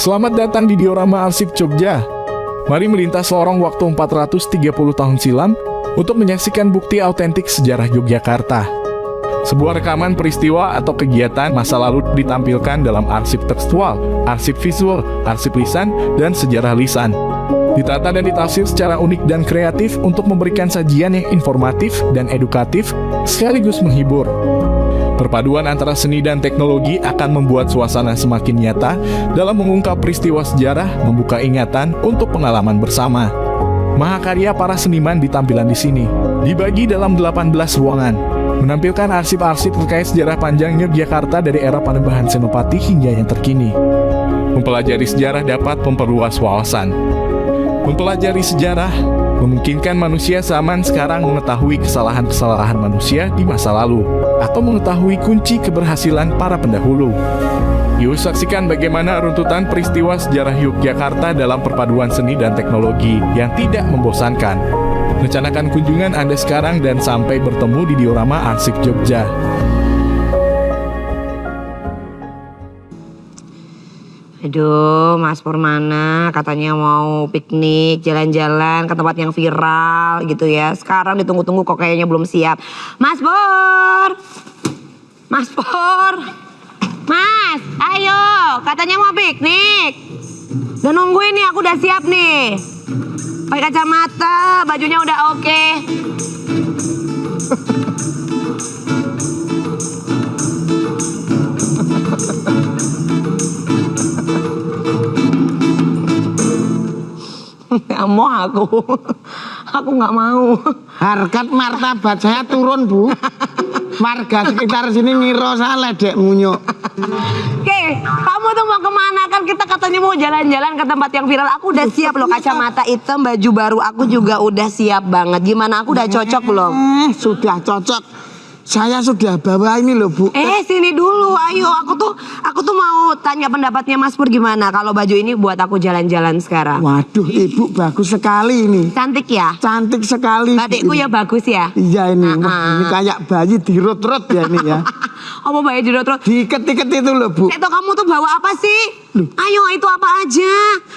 Selamat datang di Diorama Arsip Jogja. Mari melintas lorong waktu 430 tahun silam untuk menyaksikan bukti autentik sejarah Yogyakarta. Sebuah rekaman peristiwa atau kegiatan masa lalu ditampilkan dalam arsip tekstual, arsip visual, arsip lisan, dan sejarah lisan. Ditata dan ditafsir secara unik dan kreatif untuk memberikan sajian yang informatif dan edukatif sekaligus menghibur. Perpaduan antara seni dan teknologi akan membuat suasana semakin nyata dalam mengungkap peristiwa sejarah, membuka ingatan untuk pengalaman bersama. Mahakarya para seniman di tampilan di sini dibagi dalam 18 ruangan, menampilkan arsip-arsip terkait sejarah panjang Yogyakarta dari era Panembahan Senopati hingga yang terkini. Mempelajari sejarah dapat memperluas wawasan. Mempelajari sejarah memungkinkan manusia zaman sekarang mengetahui kesalahan-kesalahan manusia di masa lalu atau mengetahui kunci keberhasilan para pendahulu. Yuk saksikan bagaimana runtutan peristiwa sejarah Yogyakarta dalam perpaduan seni dan teknologi yang tidak membosankan. Rencanakan kunjungan Anda sekarang dan sampai bertemu di Diorama Arsip Jogja. Aduh, Mas Pur mana katanya mau piknik, jalan-jalan ke tempat yang viral gitu ya. Sekarang ditunggu-tunggu kok kayaknya belum siap. Mas Pur! Mas Pur! Mas, ayo, katanya mau piknik. Udah nungguin nih, aku udah siap nih. Pakai kacamata, bajunya udah oke. Nggak mau aku nggak mau. Harkat martabat saya turun, Bu. Warga sekitar sini ngira saya ledek munyuk. Oke, kamu tuh mau kemana? Kan kita katanya mau jalan-jalan ke tempat yang viral. Aku udah siap loh, kacamata hitam, baju baru aku juga udah siap banget. Gimana, aku udah cocok belum? Sudah cocok. Saya sudah bawa ini loh, Bu. Sini dulu, ayo. Aku tuh mau tanya pendapatnya Mas Pur gimana kalau baju ini buat aku jalan-jalan sekarang. Waduh, Ibu bagus sekali ini. Cantik ya? Cantik sekali. Batikku ya bagus ya? Iya ini, ini kayak bayi dirut-rut ya ini ya. Apa bayi dirut-rut? Diiket-iket itu loh, Bu. Seto, kamu tuh bawa apa sih? Loh. Ayo, itu apa aja?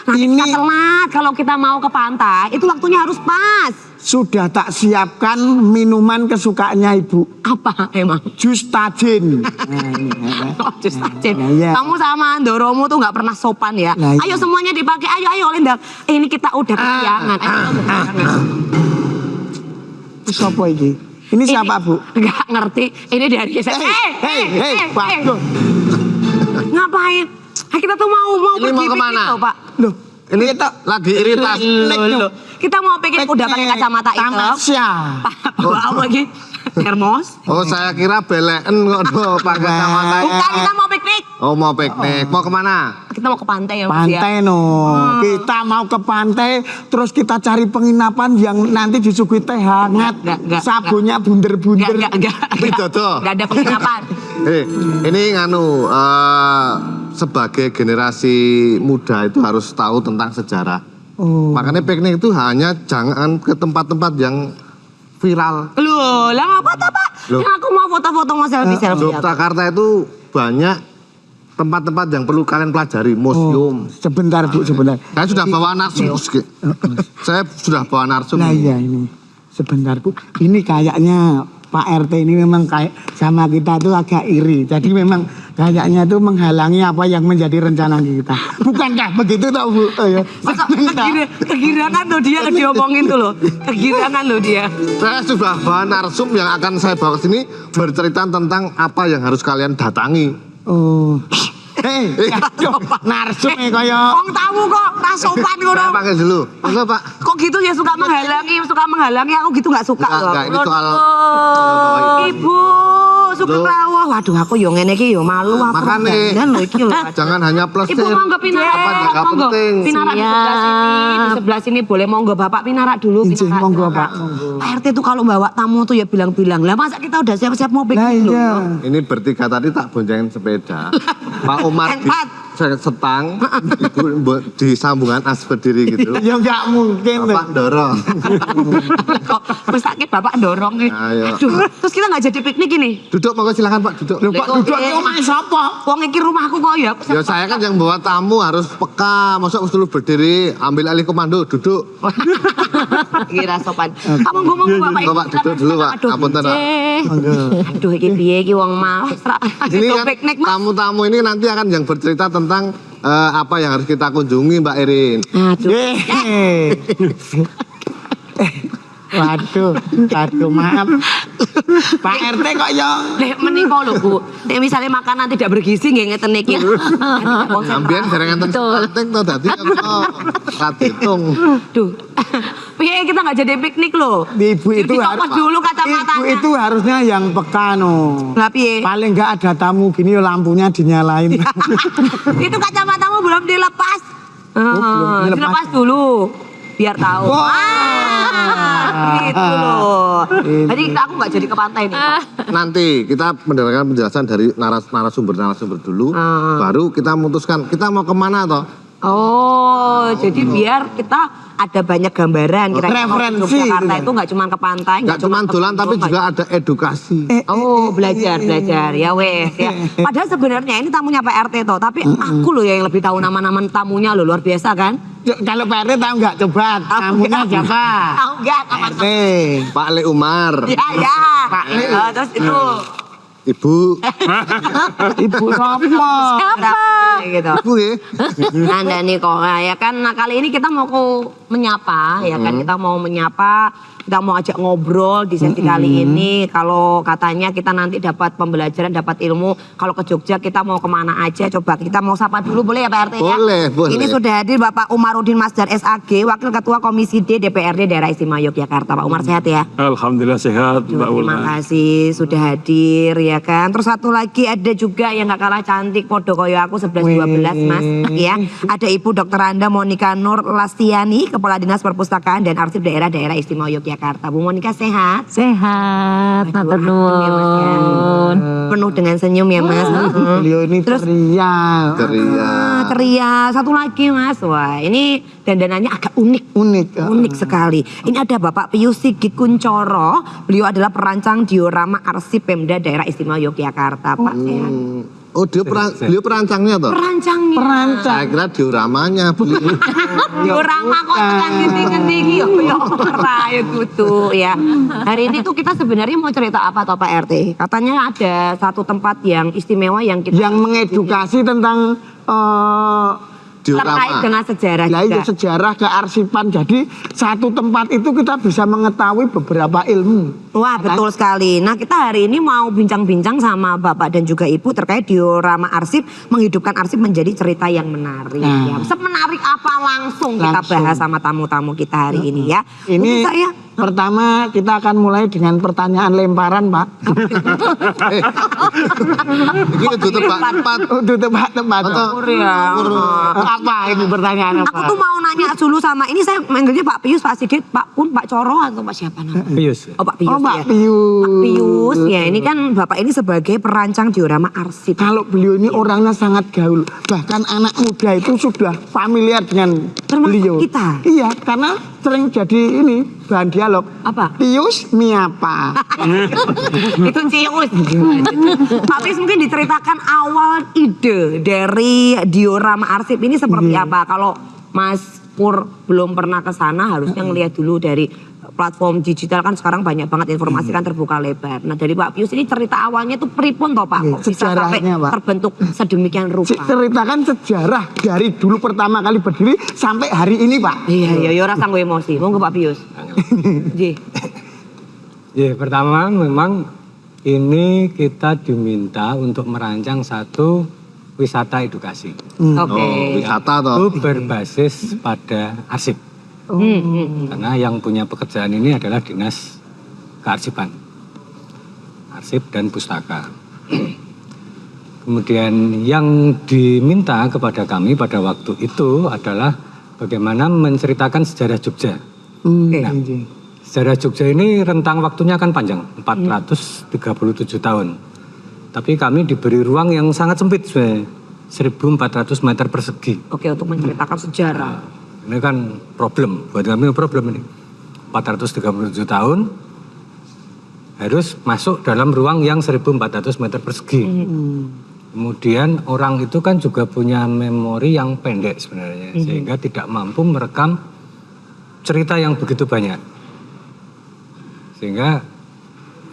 Nanti Ini- kita telat kalau kita mau ke pantai. Itu waktunya harus pas. Sudah tak siapkan minuman kesukaannya Ibu. Apa emang? Jus tajin. Nah, ini, ya. Oh, jus tajin. Nah, iya. Kamu sama Ndoromu tuh nggak pernah sopan ya. Nah, iya. Ayo semuanya dipakai. Ayo Lendang. Ini kita udah kesiangan. Ini siapa ini? Ini siapa, Bu? Nggak ngerti. Ini dari saya. Hei, Pak. Loh, Ngapain? Kita tuh mau Ini mau pergi kemana? piknik loh, Pak. loh. Ini lagi iritasi. Loh. Kita mau piknik udah pakai kacamata hitam. Tamasya. Bawa apa lagi? Termos. Oh, saya kira belen kok do pakai kacamata. Bukan, kita mau piknik. Oh, mau piknik. Mau kemana? Kita mau ke pantai ya, Mas ya. Pantai no. Kita mau ke pantai, terus kita cari penginapan yang nanti disuguhi teh hangat. Nggak. Sabunnya bunder-bunder. Enggak. Widodo. Enggak ada penginapan. Ini sebagai generasi muda itu harus tahu tentang sejarah. Oh. Makanya piknik itu hanya jangan ke tempat-tempat yang viral. Loh, lah ngapa tuh, Pak? Loh. Kan aku mau foto-foto mau selfie-selfie. Yogyakarta itu banyak tempat-tempat yang perlu kalian pelajari, museum. Sebentar, Bu, sebentar. Saya sudah bawa narsum. Saya sudah bawa narsum. Nah iya ini. Sebentar, Bu. Ini kayaknya Pak RT ini memang kayak sama kita tuh agak iri. Jadi memang kayaknya tuh menghalangi apa yang menjadi rencana kita. Bukankah begitu toh, Bu? Ya. Masa kegirangan loh dia diomongin tuh loh. Kegirangan loh dia. Saya sudah bawa narsum yang akan saya bawa ke sini bercerita tentang apa yang harus kalian datangi. Oh. Hei, narsum ya kaya. Wong tamu kok ra sopan ngono. Saya pakai dulu. Enggak, Pak. Kok gitu ya suka menghalangi aku gitu nggak suka loh. Enggak, ini soal Ibu suka rawuh. Waduh, aku yo ngene iki yo malu aku. Makane. Dan lho iki lho. jangan hanya plus. Ibu monggo pinarak. Apa yang Monggo. penting. Pinarak di sebelah sini. Di sebelah sini boleh monggo Bapak pinarak dulu. Izin, Pinarak. monggo, Pak, monggo. Pak RT tuh kalau bawa tamu tuh ya bilang-bilang. Lah masa kita udah siap-siap mau Nah piknik loh. iya. Ini bertiga tadi tak boncengin sepeda. Pak Umar di setang di sambungan as berdiri gitu. Ya enggak mungkin. Bapak dorong. Kok mesti Bapak dorong nih. Ayo. Aduh, terus kita nggak jadi piknik ini. Duduk duduk, monggo silakan Pak duduk. Lho kok duduk iki omahe sapa? Wong iki rumahku kok ya. Ya saya kan yang bawa tamu harus peka, masa dulu berdiri, ambil alih komando, duduk. Kira sopan. Kamu ngomong Bapak Bapak duduk dulu Pak, apunten Pak. Aduh iki piye iki wong males ra. Ini kan Piknik Mas. tamu-tamu ini nanti akan yang bercerita tentang apa yang harus kita kunjungi Mbak Irin. Aduh. Waduh, maaf. Pak RT kok ya Lek menika lho Bu, nek misale makanan tidak bergizi nggih ngeten niki. Ambian dereng enten penting to dadi ra ditung. Duh. Piye kita nggak jadi piknik loh. Ibu itu Dicopot dulu kacamatanya. Ibu itu harusnya yang peka no. Lah piye? Paling enggak ada tamu gini lampunya dinyalain. Itu kacamatamu belum dilepas. belum dilepas. Dilepas dulu. Biar tahu. Gitu loh. Jadi aku nggak jadi ke pantai nih. Nanti kita mendengarkan penjelasan dari narasumber dulu, baru kita memutuskan kita mau kemana toh. Oh, jadi biar kita ada banyak gambaran kira-kira Referensi Yogyakarta gitu ya. itu nggak cuma ke pantai, Nggak cuma dolan tapi juga ada edukasi. Oh, belajar ya wes ya. Padahal sebenarnya ini tamunya Pak RT toh, tapi aku loh yang lebih tahu nama-nama tamunya loh, luar biasa kan? Kalau Pak RT tahu nggak coba tamunya siapa? Tahu nggak apa RT. Pak Le Umar, Ya. Pak Le. Terus itu Ibu, Ibu Sopo. siapa? Gitu. Ibu ya. Anda nih kok ya kan. Nah, kali ini kita mau menyapa ya kan, kita mau menyapa, kita mau ajak ngobrol di sesi kali ini. Kalau katanya kita nanti dapat pembelajaran, dapat ilmu. Kalau ke Jogja kita mau kemana aja? Coba kita mau sapa dulu boleh ya Pak RT ya? Boleh. Ini sudah hadir Bapak Umaruddin Masdar SAG, Wakil Ketua Komisi D DPRD Daerah Istimewa Yogyakarta. Pak Umar sehat ya? Alhamdulillah sehat, Mbak Terima Ulna. kasih sudah hadir ya kan. Terus satu lagi ada juga yang gak kalah cantik podo koyo aku 11-12 Mas ya. Ada Ibu Dr. Anda Monika Nur Lastiani, Kepala Dinas Perpustakaan dan Arsip Daerah Istimewa Yogyakarta. Bu Monika sehat? Sehat, matur nuwun. Penuh dengan senyum ya Mas. Beliau ini Terus- ceria. Teria. Satu lagi Mas. Wah, ini dandanannya agak unik. Unik sekali. Ini ada Bapak Pius Sigit Kuncoro. Beliau adalah perancang diorama arsip Pemda Daerah Istimewa Yogyakarta. Pak sehat. Oh beliau perancangnya toh? Perancangnya. Saya kira dioramanya beliau. Diorama kok tekan ngendi-ngendi iki ya ora ya kudu ya. Hari ini tuh kita sebenarnya mau cerita apa toh Pak RT? Katanya ada satu tempat yang istimewa yang kita Yang mengedukasi tentang terkait dengan sejarah Nah itu juga. sejarah kearsipan. Jadi satu tempat itu kita bisa mengetahui beberapa ilmu. Wah betul sekali. Nah kita hari ini mau bincang-bincang sama Bapak dan juga Ibu terkait diorama arsip, menghidupkan arsip menjadi cerita yang menarik. Nah. Ya. Semenarik apa langsung kita Langsung. bahas sama tamu-tamu kita hari ini ya. Ini Mungkin saya pertama kita akan mulai dengan pertanyaan lemparan Pak. Ini udah tepat. Untuk tempat-tempat. Apa ini pertanyaan apa? Aku tuh mau nanya dulu sama ini, saya manggilnya Pak Pius, Pak Sigit, Pak Pun, Pak Coro atau Pak siapa namanya? Pius. Oh Pak Pius Oh, Pak ya. Pius. Pak Pius ya, ini kan Bapak ini sebagai perancang diorama arsip. Kalau beliau ini orangnya sangat gaul. Bahkan anak muda itu sudah familiar dengan Termasuk beliau. kita. Iya, karena sering jadi ini bahan dialog. Apa? Pius miapa. Itu cius. Pak Pius mungkin diceritakan awal ide dari diorama arsip ini seperti apa? Kalau Mas Pur belum pernah ke sana, harusnya ngelihat dulu dari platform digital kan sekarang banyak banget informasi kan terbuka lebar. Nah dari Pak Pius ini cerita awalnya tuh pripun toh Pak? Kok bisa sampai Sejarahnya, Pak. terbentuk sedemikian rupa? Ceritakan sejarah dari dulu pertama kali berdiri sampai hari ini Pak. Iya, rasa gue emosi. Monggo Pak Pius. Nggih. Ya, pertama memang ini kita diminta untuk merancang satu wisata edukasi. Oke. Wisata toh. Itu berbasis pada arsip. Karena yang punya pekerjaan ini adalah Dinas Kearsipan. Arsip dan Pustaka. Kemudian yang diminta kepada kami pada waktu itu adalah bagaimana menceritakan sejarah Jogja. Oke. Nah, sejarah Jogja ini rentang waktunya kan panjang, 437 tahun. Tapi kami diberi ruang yang sangat sempit sebenarnya, 1.400 meter persegi. Oke, untuk menceritakan sejarah. Ini kan problem, buat kami problem ini. 437 tahun, harus masuk dalam ruang yang 1.400 meter persegi. Kemudian orang itu kan juga punya memori yang pendek sebenarnya, sehingga tidak mampu merekam cerita yang begitu banyak. Sehingga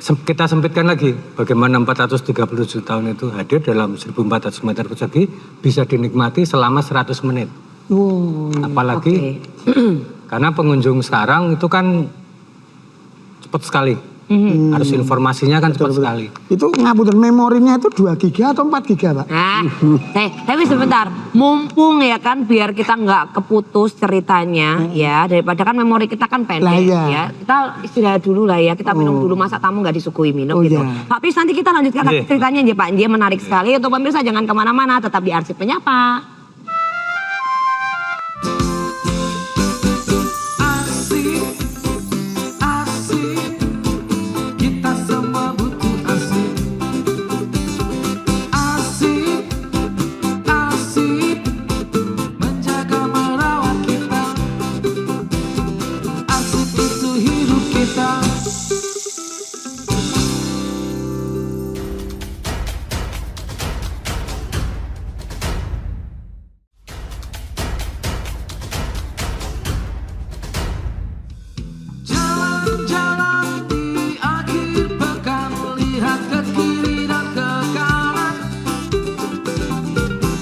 kita sempitkan lagi, bagaimana 437 tahun itu hadir dalam 1.400 meter persegi bisa dinikmati selama 100 menit. Apalagi karena pengunjung sekarang itu kan cepat sekali. Harus informasinya kan cepat sekali. Itu ngapunten memorinya itu 2 giga atau 4 giga, Pak? Nah, tapi sebentar, mumpung ya kan biar kita nggak keputus ceritanya ya, daripada kan memori kita kan pendek Lah, iya. ya. Kita istirahat dulu lah ya, kita minum dulu, masa tamu nggak disuguhi minum gitu. Iya. Pak Pius, nanti kita lanjutkan lagi ceritanya aja Pak, dia menarik sekali. Untuk pemirsa jangan kemana-mana, tetap di Arsip Menyapa. Jalan-jalan di akhir pekan, lihat ke kiri dan ke kanan.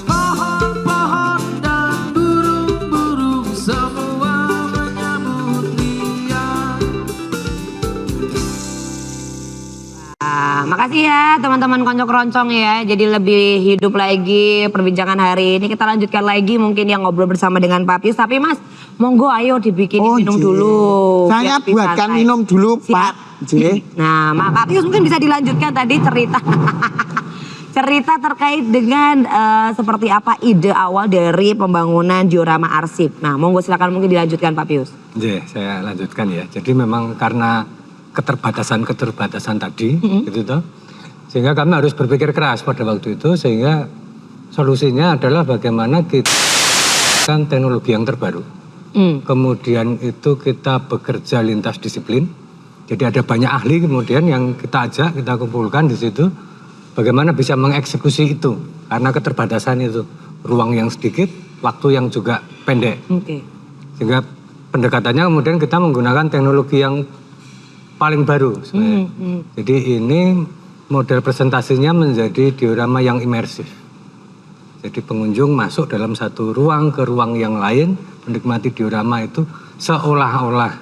Pohon-pohon dan burung-burung semua menyambut dia. Makasih ya teman-teman konco keroncong ya. Jadi lebih hidup lagi perbincangan hari ini. Kita lanjutkan lagi mungkin yang ngobrol bersama dengan Pak Pius. Tapi Mas, monggo ayo dibikinin minum Jih. dulu. Saya biar bisa buatkan santai. minum dulu, Siap. Pak. Jih. Nah, Pak Pius mungkin bisa dilanjutkan tadi cerita. Cerita terkait dengan seperti apa ide awal dari pembangunan diorama arsip. Nah, monggo silakan mungkin dilanjutkan Pak Pius. Saya lanjutkan ya. Jadi memang karena keterbatasan tadi, gitu toh, sehingga kami harus berpikir keras pada waktu itu, sehingga solusinya adalah bagaimana kita kan teknologi yang terbaru. Kemudian itu kita bekerja lintas disiplin. Jadi ada banyak ahli kemudian yang kita ajak, kita kumpulkan di situ. Bagaimana bisa mengeksekusi itu? Karena keterbatasan itu, ruang yang sedikit, waktu yang juga pendek. Sehingga pendekatannya kemudian kita menggunakan teknologi yang paling baru sebenarnya. Jadi ini model presentasinya menjadi diorama yang imersif. Jadi pengunjung masuk dalam satu ruang ke ruang yang lain, menikmati diorama itu seolah-olah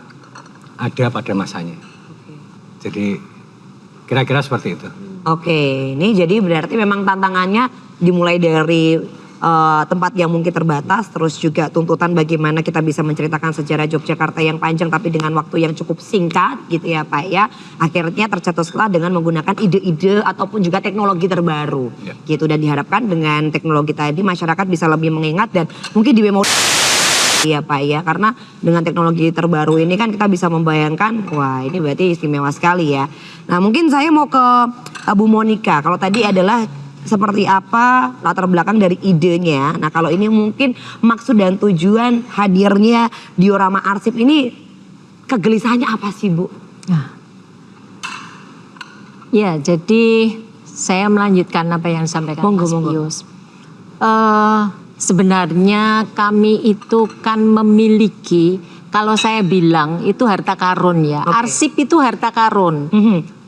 ada pada masanya. Jadi kira-kira seperti itu. Oke, ini jadi berarti memang tantangannya dimulai dari tempat yang mungkin terbatas, terus juga tuntutan bagaimana kita bisa menceritakan sejarah Yogyakarta yang panjang tapi dengan waktu yang cukup singkat gitu ya Pak ya. Akhirnya tercetuslah dengan menggunakan ide-ide ataupun juga teknologi terbaru gitu, dan diharapkan dengan teknologi tadi masyarakat bisa lebih mengingat dan mungkin di memori ya Pak ya, karena dengan teknologi terbaru ini kan kita bisa membayangkan, wah ini berarti istimewa sekali ya. Nah mungkin saya mau ke Bu Monica, kalau tadi adalah seperti apa latar belakang dari idenya. Nah kalau ini mungkin maksud dan tujuan hadirnya diorama arsip ini, kegelisahannya apa sih Bu? Ya, jadi saya melanjutkan apa yang disampaikan Mas Pius. Sebenarnya kami itu kan memiliki, kalau saya bilang itu harta karun ya. Arsip itu harta karun.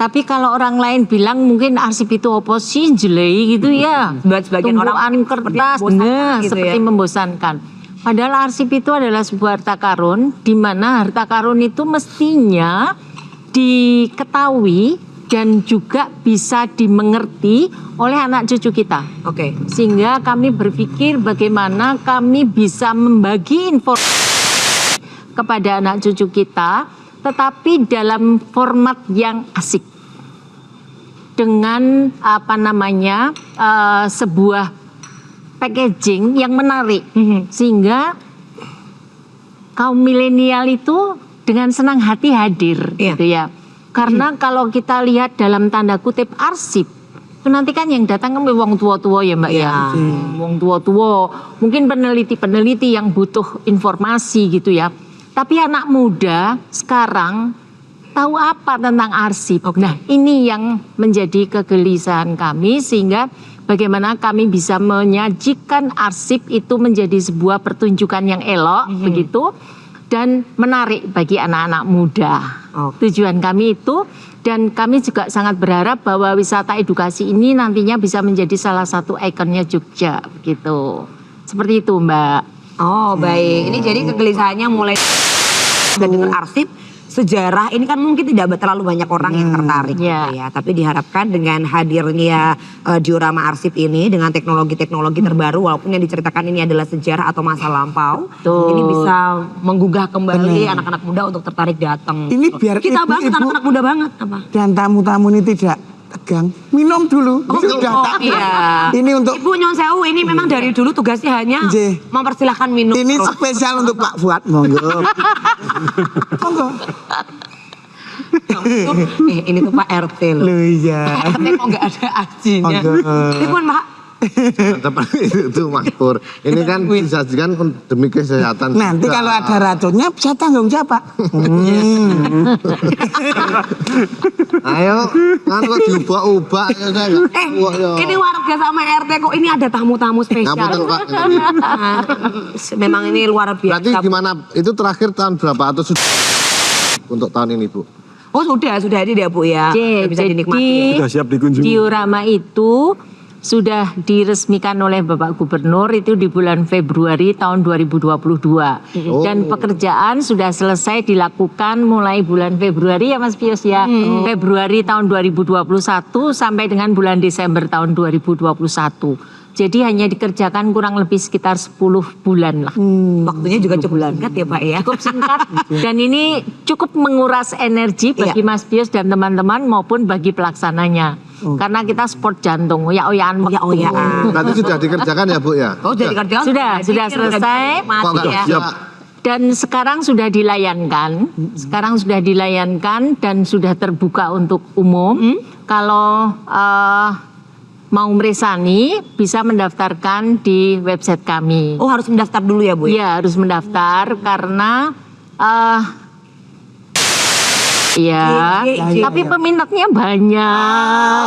Tapi kalau orang lain bilang mungkin arsip itu apa sih, jelek gitu ya. Sebagian orang kertas, gitu seperti ya. membosankan. Padahal arsip itu adalah sebuah harta karun, di mana harta karun itu mestinya diketahui dan juga bisa dimengerti oleh anak cucu kita. Sehingga kami berpikir bagaimana kami bisa membagi informasi kepada anak cucu kita, tetapi dalam format yang asik, dengan sebuah packaging yang menarik, sehingga kaum milenial itu dengan senang hati hadir, gitu ya. Karena kalau kita lihat dalam tanda kutip arsip, itu nanti kan yang datang kan wong tua-tua ya Mbak ya. Wong tua-tua, mungkin peneliti-peneliti yang butuh informasi gitu ya. Tapi anak muda sekarang tahu apa tentang arsip. Nah, ini yang menjadi kegelisahan kami sehingga bagaimana kami bisa menyajikan arsip itu menjadi sebuah pertunjukan yang elok begitu dan menarik bagi anak-anak muda. Tujuan kami itu, dan kami juga sangat berharap bahwa wisata edukasi ini nantinya bisa menjadi salah satu ikonnya Jogja begitu. Seperti itu, Mbak. Oh baik, ini jadi kegelisahannya mulai dengan arsip. Sejarah ini kan mungkin tidak terlalu banyak orang yang tertarik gitu ya. Tapi diharapkan dengan hadirnya diorama arsip ini dengan teknologi-teknologi terbaru walaupun yang diceritakan ini adalah sejarah atau masa lampau, ini bisa menggugah kembali anak-anak muda untuk tertarik datang. Ini biar kita banget ibu-ibu anak-anak muda banget apa? Dan tamu-tamu ini tidak tegang, minum dulu. Iya. Ini untuk Ibu Nyon Sewu ini memang dari dulu tugasnya hanya Nggih. mempersilahkan minum. ini terus. spesial untuk Pak Fuad, monggo. Monggo. Ini tuh Pak RT loh. Loh iya. RT kok nggak ada ajinya. Monggo. Ini pun Pak. Seperti itu Mas Pur. Ini kan disajikan demi kesehatan. Nanti juga. kalau ada racunnya saya tanggung jawab, Pak. Ayo, kan kok diubah-ubah ya saya nggak kuat, ya. Ini warga sama RT kok ini ada tamu-tamu spesial. Ngapunten, Pak. Memang ini luar biasa. Berarti gimana? Itu terakhir tahun berapa atau sudah untuk tahun ini, Bu? Oh sudah ada ya Bu ya. Bisa dinikmati. Jadi Sudah siap dikunjungi. diorama itu sudah diresmikan oleh Bapak Gubernur itu di bulan Februari tahun 2022. Dan pekerjaan sudah selesai dilakukan mulai bulan Februari ya Mas Pius ya. Februari tahun 2021 sampai dengan bulan Desember tahun 2021. Jadi hanya dikerjakan kurang lebih sekitar 10 bulan lah. Waktunya juga cukup singkat ya Pak ya. Cukup singkat dan ini cukup menguras energi bagi Mas Pius dan teman-teman maupun bagi pelaksananya. Karena kita sport jantung, oyak-oyakan waktu. Oyak-oyakan. Berarti sudah dikerjakan ya, Bu ya? Oh sudah dikerjakan? Sudah selesai. Kok nggak ya. siap? Dan sekarang sudah dilayankan. Sekarang sudah dilayankan dan sudah terbuka untuk umum. Kalau mau meresani bisa mendaftarkan di website kami. Oh harus mendaftar dulu ya Bu ya? Iya harus mendaftar karena iya, tapi peminatnya banyak.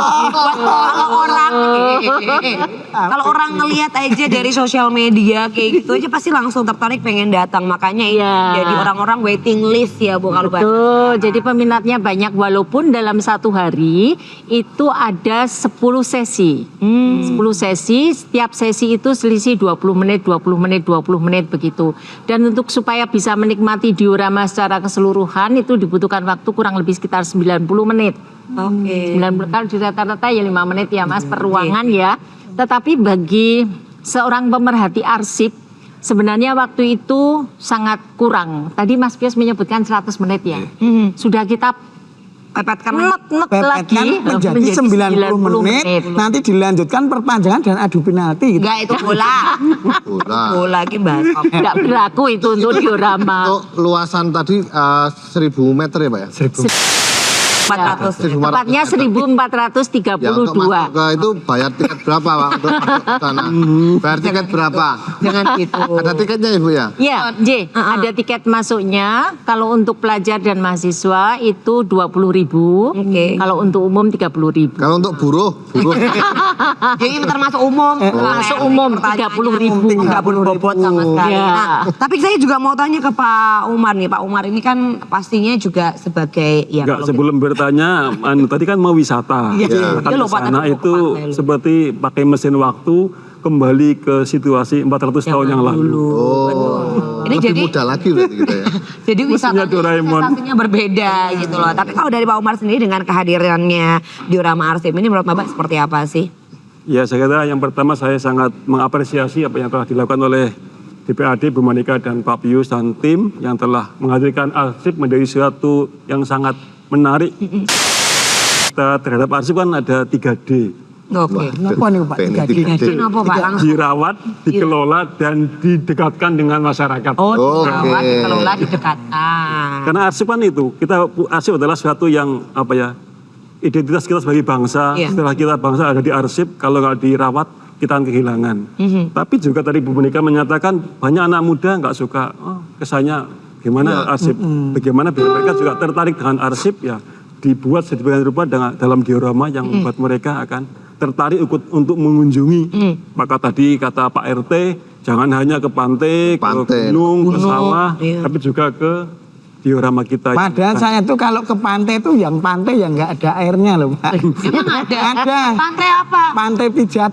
Kalau orang ngelihat aja dari sosial media kayak gitu aja pasti langsung tertarik pengen datang. Makanya ini jadi orang-orang waiting list ya Bu kalau bahasa. Betul, jadi peminatnya banyak walaupun dalam satu hari itu ada 10 sesi. 10 sesi, setiap sesi itu selisih 20 menit, 20 menit, 20 menit begitu. Dan untuk supaya bisa menikmati diorama secara keseluruhan itu dibutuhkan waktu kurang lebih sekitar 90 menit. Oke. 90 kalau di rata-rata ya 5 menit ya Mas per ruangan ya. Tetapi bagi seorang pemerhati arsip sebenarnya waktu itu sangat kurang. Tadi Mas Pius menyebutkan 100 menit ya. Sudah kita Pepetkan nek lagi Pepetkan menjadi 90 menit. Nanti dilanjutkan perpanjangan dan adu penalti. enggak itu bola. Bola lagi bahas. Tidak berlaku itu untuk diorama. Untuk luasan tadi 1000 meter ya Pak ya? 400. Tepatnya 1432. Ya untuk masuk ke itu bayar tiket berapa Pak untuk masuk ke sana? Bayar tiket berapa? Jangan gitu. Ada tiketnya Ibu ya? Ya, ada tiket masuknya. Kalau untuk pelajar dan mahasiswa itu 20.000. Kalau untuk umum 30.000. Kalau untuk buruh? Jadi termasuk umum. Masuk umum 30.000. Enggak berbobot sama sekali. Ya. Nah, tapi saya juga mau tanya ke Pak Umar nih. Pak Umar ini kan pastinya juga sebagai ya Enggak, kalau sebelum bertanya, tadi kan mau wisata. Iya. Kan Iya, ke lupa tadi sana mau itu ke pantai. seperti pakai mesin waktu kembali ke situasi 400 tahun yang lalu. ini Lebih jadi mudah lagi berarti kita ya. jadi Mesinnya Doraemon. wisatanya berbeda gitu loh. Tapi kalau dari Pak Umar sendiri dengan kehadirannya diorama arsip ini menurut Bapak seperti apa sih? Ya, saya kira yang pertama saya sangat mengapresiasi apa yang telah dilakukan oleh DPAD, Bu Monika dan Pak Pius dan tim yang telah menghadirkan arsip menjadi suatu yang sangat menarik. Kita terhadap arsip kan ada 3D. Oke. Kenapa nih Pak? Ini 3D. Kenapa Pak langsung? Dirawat, dikelola, dan didekatkan dengan masyarakat. Oh, Oke. dirawat, dikelola, didekatkan. Karena arsip kan itu, arsip adalah suatu yang apa ya, identitas kita sebagai bangsa. Iya. Setelah kita bangsa ada di arsip, kalau nggak dirawat kita akan kehilangan. Tapi juga tadi Bu Monika menyatakan banyak anak muda nggak suka, kesannya Gimana arsip, bagaimana biar mereka juga tertarik dengan arsip ya, dibuat sedemikian rupa dalam diorama yang membuat mereka akan tertarik untuk mengunjungi. Maka tadi kata Pak RT, jangan hanya ke pantai, ke gunung, ke sawah, tapi juga ke diorama kita. Padahal saya tuh kalau ke pantai tuh yang pantai yang nggak ada airnya loh Pak. Emang ada? Ada. Pantai apa? Pantai pijat.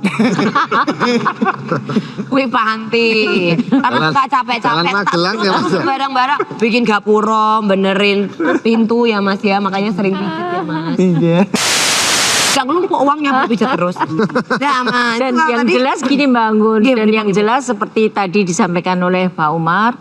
Wih panti. Karena nggak capek-capek. Jalan Magelang ya Mas. Barang-barang bikin gapuro, benerin pintu ya Mas ya. Makanya sering pijat ya Mas. Iya. Gak ngelumpuk uangnya buat pijat terus. Nah, Mas. Dan Kalau yang tadi- jelas gini Mbak Anggun, Gimana, dan yang gimana? jelas seperti tadi disampaikan oleh Pak Umar,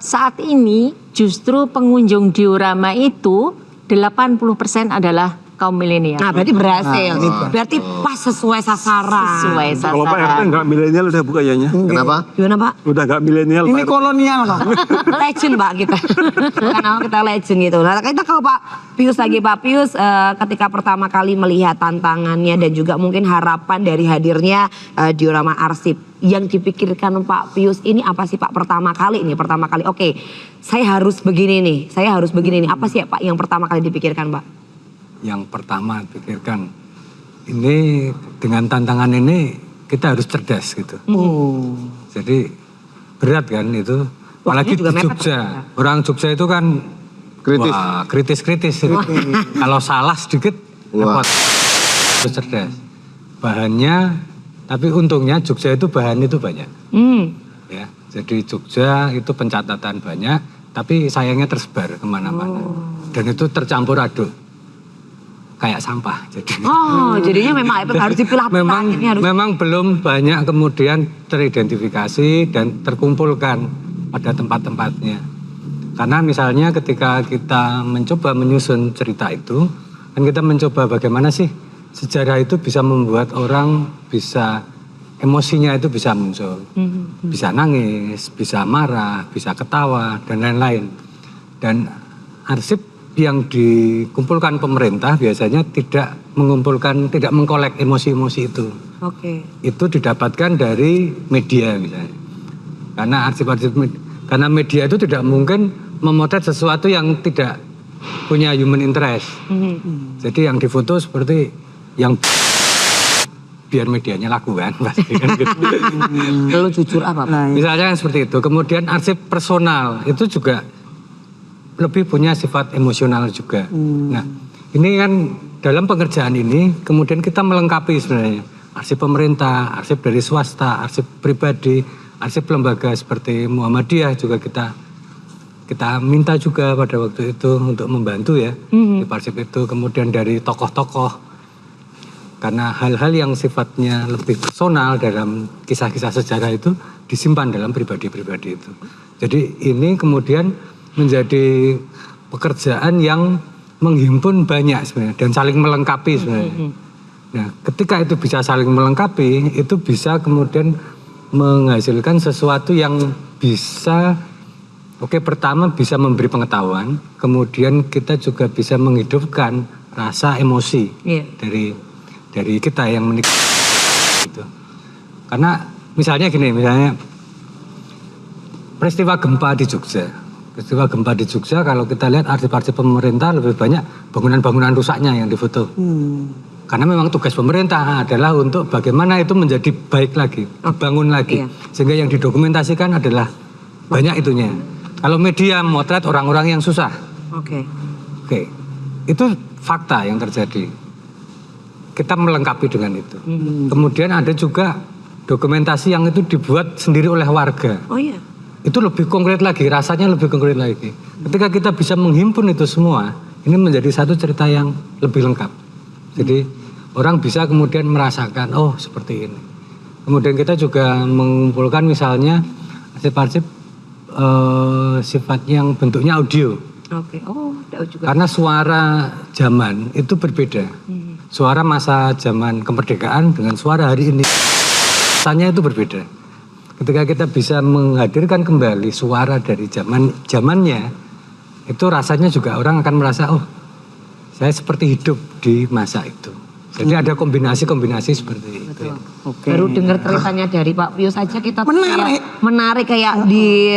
saat ini justru pengunjung diorama itu 80% adalah kaum milenial. Nah berarti berhasil. Berarti pas sesuai sasaran. Sesuai Kalau Pak RT sasaran. nggak milenial udah buka kayaknya. Kenapa? Gimana Pak? Udah nggak milenial Ini Pak RT. kolonial kok. Legend Pak kita. Karena kita legend gitu. Nah kita ke Pak Pius lagi. Pak Pius ketika pertama kali melihat tantangannya dan juga mungkin harapan dari hadirnya diorama arsip. Yang dipikirkan Pak Pius ini apa sih Pak pertama kali nih? Pertama kali oke saya harus begini nih. Saya harus begini nih. Apa sih ya Pak yang pertama kali dipikirkan Pak? Yang pertama pikirkan, ini dengan tantangan ini kita harus cerdas gitu. Jadi berat kan itu. Apalagi di juga mepet, Jogja. Orang Jogja itu kan Kritis. wah, kritis-kritis. Itu. Kalau salah sedikit, Wah. repot. Harus cerdas. Bahannya, tapi untungnya Jogja itu bahan itu banyak. Ya, jadi Jogja itu pencatatan banyak, tapi sayangnya tersebar kemana-mana. Dan itu tercampur aduk. Kayak sampah. Jadi Oh jadinya memang harus dipilah-pilah. memang Ini harus memang belum banyak kemudian teridentifikasi dan terkumpulkan pada tempat-tempatnya. Karena misalnya ketika kita mencoba menyusun cerita itu, kan kita mencoba bagaimana sih sejarah itu bisa membuat orang bisa emosinya itu bisa muncul. Bisa nangis, bisa marah, bisa ketawa dan lain-lain. Dan arsip yang dikumpulkan pemerintah biasanya tidak mengkolek emosi-emosi itu. Oke. Itu didapatkan dari media misalnya. Karena karena media itu tidak mungkin memotret sesuatu yang tidak punya human interest. Jadi yang difoto seperti yang biar medianya laku kan pasti kan gitu. Lu jujur apa Pak? Misalnya yang seperti itu. Kemudian arsip personal itu juga lebih punya sifat emosional juga. Nah, ini kan dalam pengerjaan ini kemudian kita melengkapi sebenarnya arsip pemerintah, arsip dari swasta, arsip pribadi, arsip lembaga seperti Muhammadiyah juga kita minta juga pada waktu itu untuk membantu ya di arsip itu. Kemudian dari tokoh-tokoh, karena hal-hal yang sifatnya lebih personal dalam kisah-kisah sejarah itu disimpan dalam pribadi-pribadi itu. Jadi ini kemudian menjadi pekerjaan yang menghimpun banyak sebenarnya dan saling melengkapi sebenarnya. Nah, ketika itu bisa saling melengkapi, itu bisa kemudian menghasilkan sesuatu yang bisa, pertama bisa memberi pengetahuan, kemudian kita juga bisa menghidupkan rasa emosi dari kita yang menikmati itu. Karena misalnya gini, misalnya peristiwa gempa di Jogja, kalau kita lihat arsip-arsip pemerintah lebih banyak bangunan-bangunan rusaknya yang difoto. Karena memang tugas pemerintah adalah untuk bagaimana itu menjadi baik lagi, dibangun lagi. Sehingga yang didokumentasikan adalah banyak itunya. Kalau media motret orang-orang yang susah. Oke. Itu fakta yang terjadi. Kita melengkapi dengan itu. Kemudian ada juga dokumentasi yang itu dibuat sendiri oleh warga. Oh iya. Itu lebih konkret lagi, rasanya lebih konkret lagi. Ketika kita bisa menghimpun itu semua, ini menjadi satu cerita yang lebih lengkap. Jadi orang bisa kemudian merasakan, oh seperti ini. Kemudian kita juga mengumpulkan misalnya arsip-arsip sifat yang bentuknya audio. Oke. Oh, tahu juga. Karena suara zaman itu berbeda. Suara masa zaman kemerdekaan dengan suara hari ini, rasanya itu berbeda. Ketika kita bisa menghadirkan kembali suara dari zamannya, itu rasanya juga orang akan merasa, oh saya seperti hidup di masa itu. Jadi ada kombinasi-kombinasi seperti itu. Oke. Baru dengar ceritanya dari Pak Pius saja kita tuh Menarik. kayak menarik kayak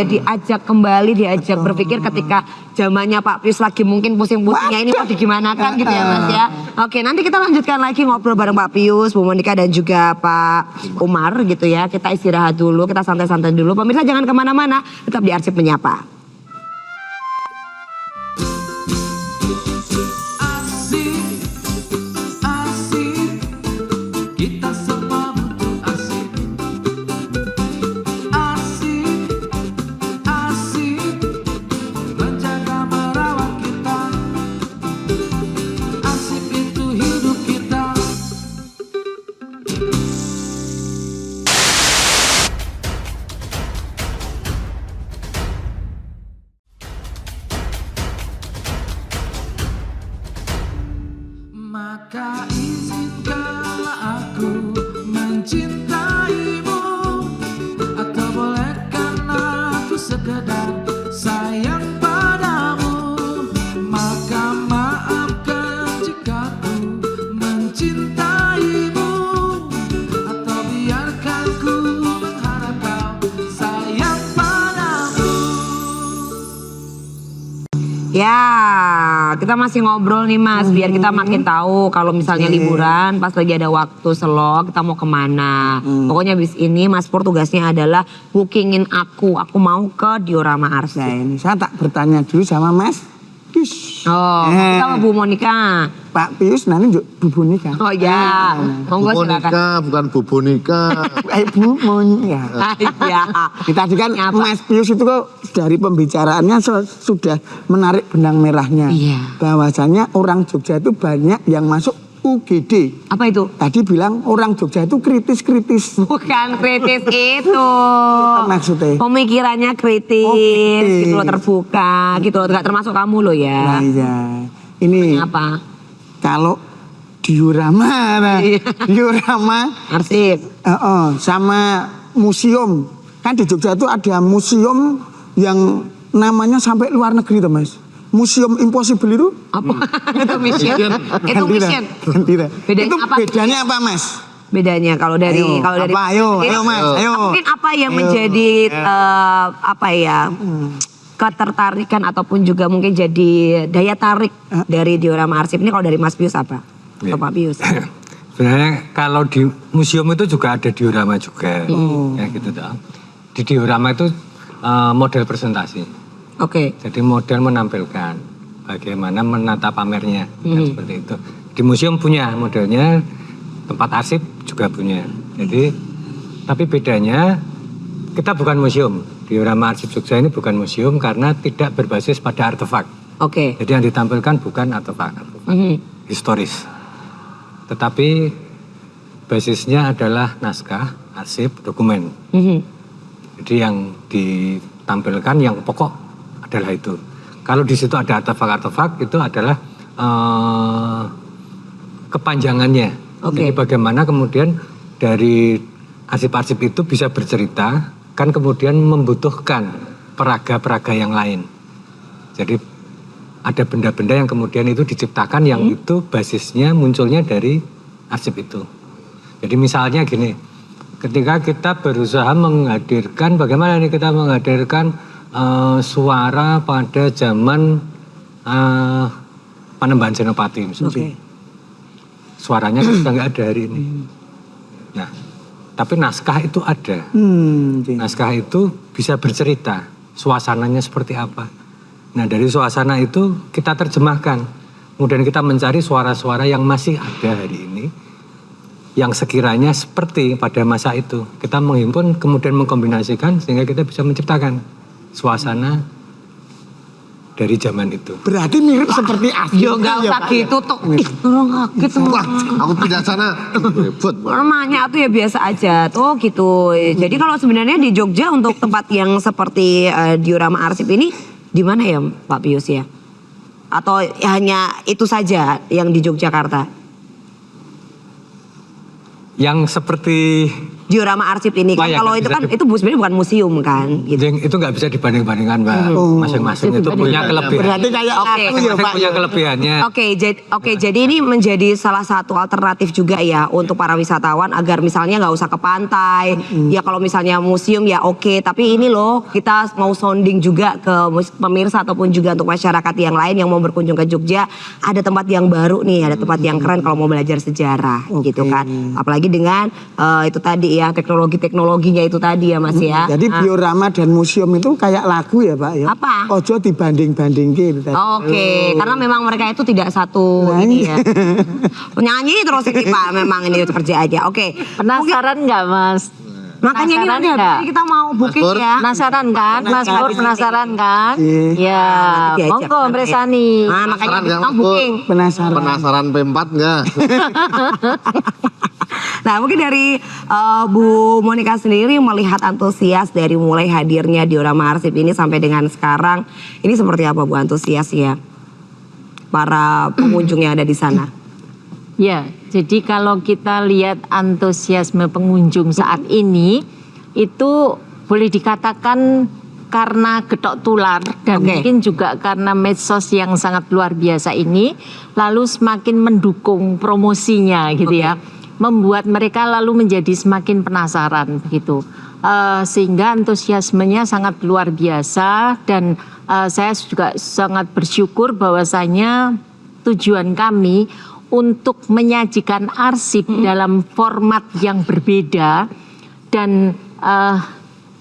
diajak kembali, diajak berpikir ketika zamannya Pak Pius lagi mungkin pusing-pusingnya ini mau digimanakan gitu ya Mas ya. Oke, nanti kita lanjutkan lagi ngobrol bareng Pak Pius, Bu Monika dan juga Pak Umar gitu ya. Kita istirahat dulu, kita santai-santai dulu. Pemirsa jangan kemana-mana, tetap di Arsip Menyapa. Asik, kita semua butuh asik. Asik, menjaga merawat kita. Asik itu hidup kita. Maka izinkanlah aku mencintaimu, atau bolehkan aku sekedar sayang padamu. Maka maafkan jika ku mencintaimu, atau biarkan ku mengharap kau sayang padamu. Ya, kita masih ngobrol nih Mas, biar kita makin tahu kalau misalnya liburan, pas lagi ada waktu selong, kita mau kemana. Pokoknya abis ini Mas Pur tugasnya adalah bookingin aku mau ke Diorama Arsip. Nah ini saya tak bertanya dulu sama Mas Pius. Oh, kita sama Bu Monika. Pak Pius nanti Bu Monika. Oh ya, monggo Bu silakan. Monika, bukan Bu Bonika. Bu Monika. Iya. Tadi kan Apa? Mas Pius itu kok dari pembicaraannya sudah menarik benang merahnya. Iya. Bahwasanya orang Jogja itu banyak yang masuk UGD. Apa itu? Tadi bilang orang Jogja itu kritis-kritis. Bukan kritis itu. Maksudnya? Pemikirannya kritis, kritis. gitu loh, terbuka, gitu loh. Gak termasuk kamu loh ya. Nah iya. Ini Apa? kalau diorama, nah, Iya. diorama Arsip. sama museum. Kan di Jogja itu ada museum yang namanya sampai luar negeri tuh Mas. Museum Impossible itu Apa? Itu mission. Itu Ganti dah, mission. ganti dah. Bedanya Itu apa? bedanya apa Mas? Bedanya kalau dari Ayo, Mas, ayo. Mungkin apa yang Ayo. menjadi apa ya? Ketertarikan ataupun juga mungkin jadi daya tarik dari Diorama Arsip ini kalau dari Mas Pius apa? Atau Pak Pius? Sebenarnya kalau di museum itu juga ada diorama juga, ya gitu toh. Di diorama itu model presentasi. Oke. Jadi model menampilkan bagaimana menata pamernya, kan seperti itu. Di museum punya modelnya, tempat arsip juga punya. Jadi, tapi bedanya kita bukan museum. Diorama Arsip Jogja ini bukan museum karena tidak berbasis pada artefak. Oke. Jadi yang ditampilkan bukan artefak historis, tetapi basisnya adalah naskah, arsip, dokumen. Jadi yang ditampilkan yang pokok adalah itu. Kalau di situ ada artefak-artefak itu adalah kepanjangannya. Oke. Jadi bagaimana kemudian dari arsip-arsip itu bisa bercerita, kan kemudian membutuhkan peraga-peraga yang lain. Jadi ada benda-benda yang kemudian itu diciptakan yang itu basisnya munculnya dari arsip itu. Jadi misalnya gini, ketika kita berusaha menghadirkan, bagaimana nih kita menghadirkan suara pada zaman Panembahan Senopati misalnya. Oke. Suaranya kan sudah nggak ada hari ini. Nah, tapi naskah itu ada. Naskah itu bisa bercerita, suasananya seperti apa. Nah, dari suasana itu kita terjemahkan. Kemudian kita mencari suara-suara yang masih ada hari ini, yang sekiranya seperti pada masa itu. Kita menghimpun, kemudian mengkombinasikan, sehingga kita bisa menciptakan suasana dari zaman itu. Berarti mirip seperti asli. Yo gak usah gitu tuh. Ih, tolong kaget semua. Wah, aku pindah sana. Ribut. Namanya tuh ya biasa aja tuh gitu. Jadi kalau sebenarnya di Jogja untuk tempat yang seperti Diorama Arsip ini di mana ya Pak Pius ya? Atau hanya itu saja yang di Yogyakarta? Yang seperti diorama arsip ini kan. Wah, ya, Kalau nggak itu bisa kan itu sebenarnya bukan museum kan gitu. Itu nggak bisa dibanding-bandingkan Mbak. Masing-masing itu punya kelebihan. Berarti kayak Oke. aku ya Masing-masing Pak. punya kelebihannya. Oke, jadi ini menjadi salah satu alternatif juga ya untuk para wisatawan agar misalnya nggak usah ke pantai. Ya kalau misalnya museum ya oke, tapi ini loh kita mau sounding juga ke pemirsa ataupun juga untuk masyarakat yang lain yang mau berkunjung ke Jogja, ada tempat yang baru nih, ada tempat yang keren kalau mau belajar sejarah gitu kan. Apalagi dengan itu tadi ya teknologinya itu tadi ya Mas ya. Jadi diorama dan museum itu kayak lagu ya Pak ya. Apa? Ojo dibanding-bandingin. Oke, karena memang mereka itu tidak satu ini ya. Nyanyi terus ini Pak, memang ini kerja aja. Oke. Penasaran nggak Mas? Makanya ini Penasaran nanti habis nggak? ini kita mau booking Mas Pur? ya. Penasaran kan? Mas Pur penasaran kan? Iya. Ya, Nanti diajak monggo nanti. Mbresani. Nah, makanya Penasaran kita nggak, Mas Pur? booking. Penasaran. P4 enggak? Nah mungkin dari Bu Monica sendiri melihat antusias dari mulai hadirnya diorama arsip ini sampai dengan sekarang, ini seperti apa Bu antusias ya para pengunjung yang ada di sana? Ya, jadi kalau kita lihat antusiasme pengunjung saat ini, itu boleh dikatakan karena getok tular dan Oke. mungkin juga karena medsos yang sangat luar biasa ini, lalu semakin mendukung promosinya gitu ya, membuat mereka lalu menjadi semakin penasaran begitu. Sehingga antusiasmenya sangat luar biasa dan saya juga sangat bersyukur bahwasanya tujuan kami untuk menyajikan arsip dalam format yang berbeda dan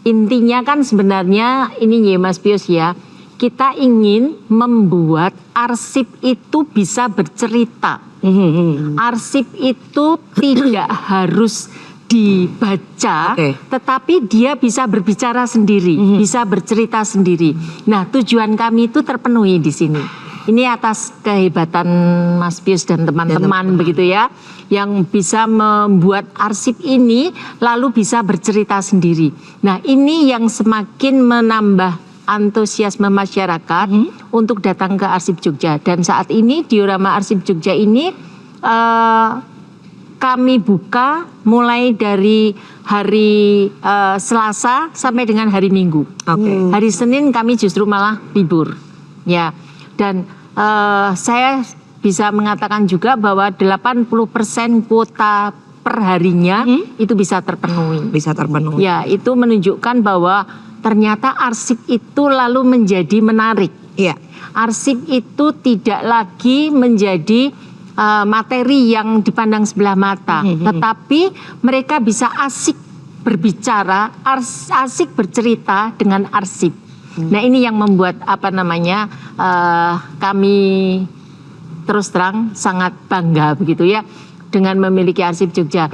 intinya kan sebenarnya ini ya Mas Pius ya, kita ingin membuat arsip itu bisa bercerita. Arsip itu tidak harus dibaca, Oke. tetapi dia bisa berbicara sendiri, bisa bercerita sendiri. Nah, tujuan kami itu terpenuhi di sini. Ini atas kehebatan Mas Pius dan teman-teman begitu ya, yang bisa membuat arsip ini lalu bisa bercerita sendiri. Nah, ini yang semakin menambah antusiasme masyarakat untuk datang ke Arsip Jogja. Dan saat ini diorama Arsip Jogja ini kami buka mulai dari hari Selasa sampai dengan hari Minggu. Hari Senin kami justru malah libur. Ya. Dan saya bisa mengatakan juga bahwa 80% kuota perharinya itu bisa terpenuhi. Bisa terpenuhi. Ya, itu menunjukkan bahwa ternyata arsip itu lalu menjadi menarik. Iya. Arsip itu tidak lagi menjadi materi yang dipandang sebelah mata, tetapi mereka bisa asik berbicara, asik bercerita dengan arsip. Nah, ini yang membuat kami terus terang sangat bangga begitu ya dengan memiliki Arsip Jogja,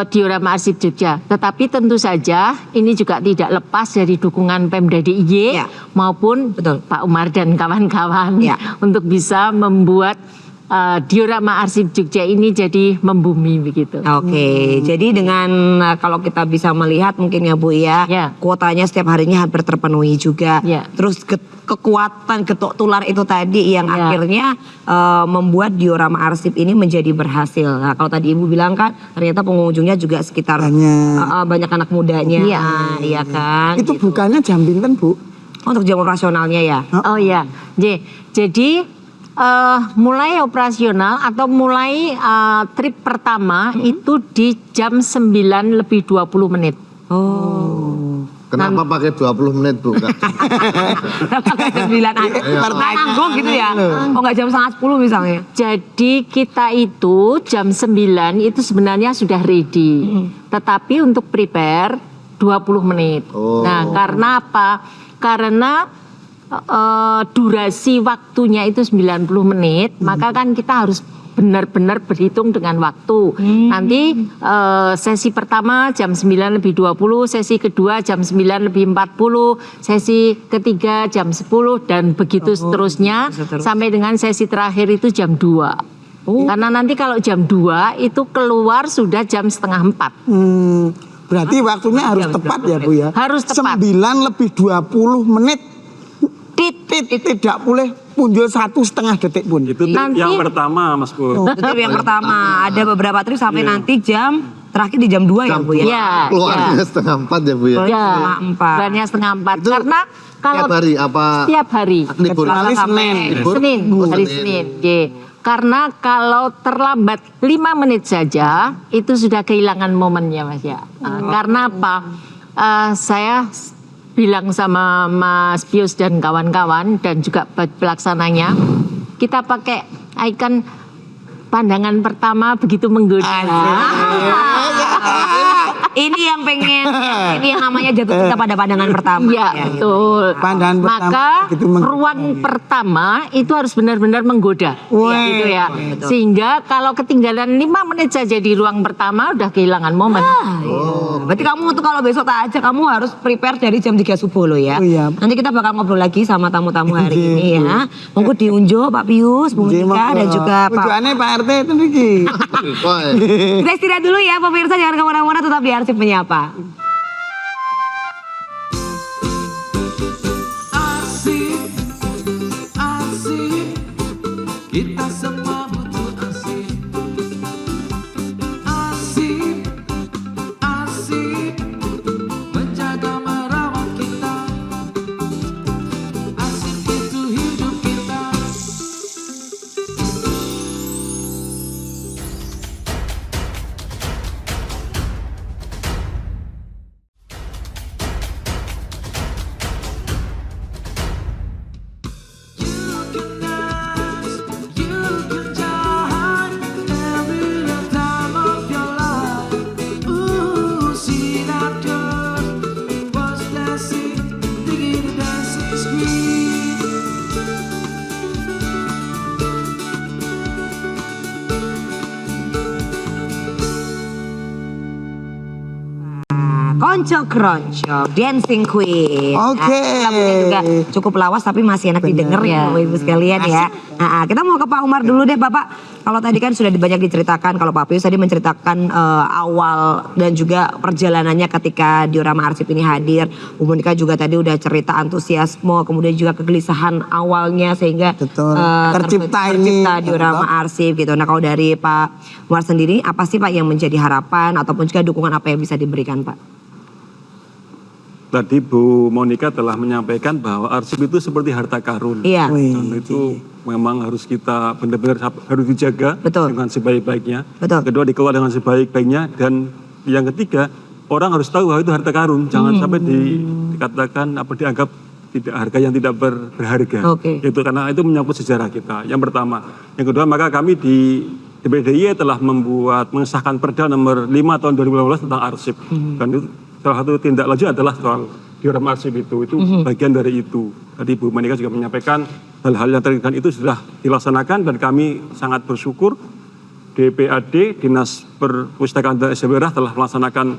diorama Arsip Jogja. Tetapi tentu saja ini juga tidak lepas dari dukungan Pemda DIY Ya. maupun Betul. Pak Umar dan kawan-kawan Ya. untuk bisa membuat diorama Arsip Jogja ini jadi membumi begitu. Oke, jadi dengan kalau kita bisa melihat mungkin ya Bu ya, Ya. kuotanya setiap harinya hampir terpenuhi juga. Ya. Terus kekuatan getok tular itu tadi yang Ya. akhirnya membuat diorama arsip ini menjadi berhasil. Nah, kalau tadi Ibu bilang kan ternyata pengunjungnya juga sekitar banyak anak mudanya. Iya. Iya kan? Itu gitu. bukannya jam pinten Bu? Untuk jam operasionalnya ya. Oh ya, jadi mulai operasional atau mulai trip pertama itu di jam 9 lebih 20 menit. Oh. Kenapa pakai 20 menit Bu? Nggak- Jam 9 nanggung gitu ya. Oh enggak jam setengah 10 misalnya. Jadi kita itu jam 9 itu sebenarnya sudah ready. Tetapi untuk prepare 20 menit. Oh. Nah, karena apa? Karena durasi waktunya itu 90 menit, maka kan kita harus benar-benar berhitung dengan waktu. Nanti sesi pertama jam 9 lebih 20, sesi kedua jam 9 lebih 40, sesi ketiga jam 10 dan begitu seterusnya sampai dengan sesi terakhir itu jam 2. Karena nanti kalau jam 2 itu keluar sudah jam setengah 4. Berarti waktunya harus tepat ya Bu ya? Harus tepat. 9 lebih 20 menit. Tidak boleh punjul 1,5 detik pun. Itu tip Nanti- yang pertama Mas Pur. Itu yang pertama, ada beberapa trip sampai nanti jam terakhir di jam 2 ya Jam Bu ya? Iya. Keluarnya setengah 4 ya Bu ya? Keluarnya Ya, setengah 4. keluarnya setengah 4. Itu Karena kalau Tiap hari apa? setiap hari. Libur? Kecuali Senin. Libur? Senin, hari Senin. Senin. Oke. Karena kalau terlambat 5 menit saja itu sudah kehilangan momennya Mas ya. Karena apa? Saya bilang sama Mas Pius dan kawan-kawan dan juga pelaksananya, kita pakai ikon pandangan pertama begitu menggoda. Ini yang pengen, ini yang namanya jatuh cinta pada pandangan pertama. Iya, betul. Pandangan pertama Maka begitu menggoda. ruang pertama itu harus benar-benar menggoda. Wah. Gitu ya. Sehingga kalau ketinggalan 5 menit saja di ruang pertama udah kehilangan momen. Berarti kamu untuk kalau besok tak ajak kamu harus prepare dari jam 3 subuh loh ya. Oh iya. Nanti kita bakal ngobrol lagi sama tamu-tamu hari Iya, ini ya. Monggo diunjuk Pak Pius, Bu Monika dan juga Pak. Tujuannya Pak RT itu niki. Wah, Kita istirahat dulu ya pemirsa, jangan kemana-mana, tetap di Arsip Menyapa. Asik, asik, kita semua butuh asik. Asik, asik, menjaga merawat kita. Asik itu hidup kita. Konco Kronco, Dancing Queen. Oke. Nah, lagunya juga cukup lawas tapi masih enak didengar ya Bapak Ibu sekalian ya. Nah, kita mau ke Pak Umar dulu deh Bapak. Kalau tadi kan sudah banyak diceritakan, kalau Pak Pius tadi menceritakan awal dan juga perjalanannya ketika diorama arsip ini hadir. Bu Monika juga tadi udah cerita antusiasme, kemudian juga kegelisahan awalnya sehingga Betul. Tercipta ini. diorama arsip gitu. Nah kalau dari Pak Umar sendiri, apa sih Pak yang menjadi harapan ataupun juga dukungan apa yang bisa diberikan Pak? Tadi Bu Monika telah menyampaikan bahwa arsip itu seperti harta karun. Iya. Dan itu memang harus kita benar-benar harus dijaga Betul. dengan sebaik-baiknya. Betul. Kedua dikelola dengan sebaik-baiknya, dan yang ketiga orang harus tahu bahwa itu harta karun. Jangan sampai dikatakan apa dianggap tidak harga yang tidak berharga. Oke. Itu karena itu menyangkut sejarah kita. Yang pertama, yang kedua maka kami di DPDY telah mengesahkan Perda nomor 5 tahun 2015 tentang arsip. Dan itu salah satu tindak lanjut adalah soal diorama arsip itu bagian dari itu. Tadi Bu Monika juga menyampaikan hal-hal yang terkait dengan itu sudah dilaksanakan dan kami sangat bersyukur DPAD, Dinas Perpustakaan dan Sejarah telah melaksanakan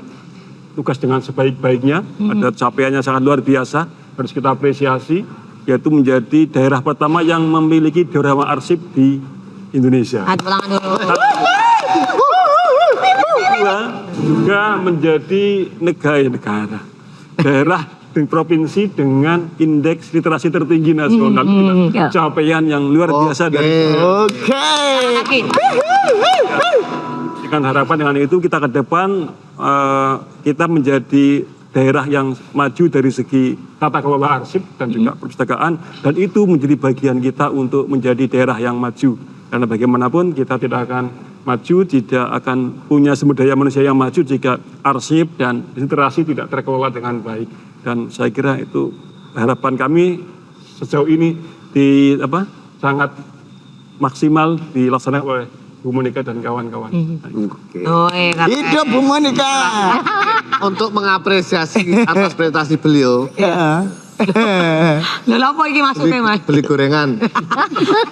tugas dengan sebaik-baiknya. Ada capaiannya sangat luar biasa, harus kita apresiasi, yaitu menjadi daerah pertama yang memiliki diorama arsip di Indonesia. Tepuk tangan dulu. Kedua, juga menjadi negara daerah dan provinsi dengan indeks literasi tertinggi nasional. Capaian yang luar biasa dari Oke. dengan harapan dengan itu kita ke depan kita menjadi daerah yang maju dari segi tata kelola arsip dan juga perpustakaan, dan itu menjadi bagian kita untuk menjadi daerah yang maju, karena bagaimanapun kita tidak akan maju, tidak akan punya sumber daya manusia yang maju jika arsip dan literasi tidak terkelola dengan baik. Dan saya kira itu harapan kami sejauh ini sangat maksimal dilaksanakan oleh Bu Monika dan kawan-kawan. Oke. Oh, kata. Hidup Bu Monika. Untuk mengapresiasi atas prestasi beliau, Lha apa iki maksudnya Mas? beli gorengan.